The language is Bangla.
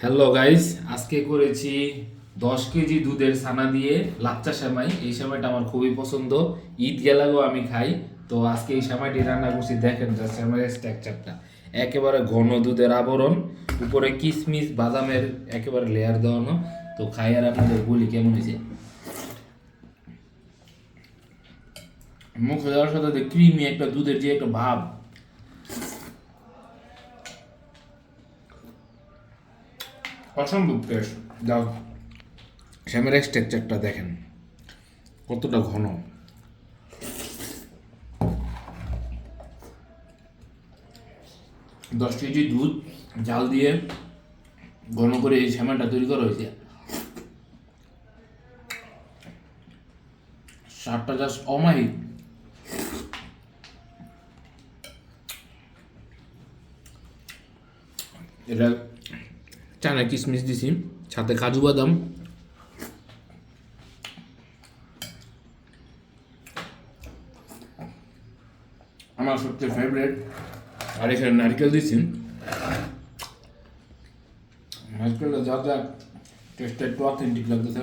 হ্যালো গাইস, আজকে করেছি 10 কেজি দুধের ছানা দিয়ে লাচ্চা সেমাই। এই সেমাইটা আমার খুবই পছন্দ, ঈদ গেলাগো আমি খাই। তো আজকে এই সেমাইটি রান্না করছি, দেখেন যা সেমাইয়ের স্ট্রাকচারটা। একেবারে ঘন দুধের আবরণ, উপরে কিশমিশ বাদামের একেবারে লেয়ার দেওয়ানো। তো খাই আর আপনাদের বলি কেমন হয়েছে। মুখে দেওয়ার সাথে ক্রিমি একটা দুধের যে একটা ভাব, অসম্ভব টেস্ট। যাও, সেমাইয়ের স্ট্রাকচারটা দেখেন কতটা ঘন। 10 কেজি দুধ জাল দিয়ে ঘন করে এই সেমাইটা তৈরি করা হয়েছে। স্বাদটা জাস্ট অমায়িক। এটা চানা কিশমিশ দিছি, সাথে কাজু বাদাম, আমার সবচেয়ে ফেভারিট। আর এখানে নারকেল দিছি। নারকেলটা যা যা টেস্টটা একটু অথেন্টিক লাগতেছে।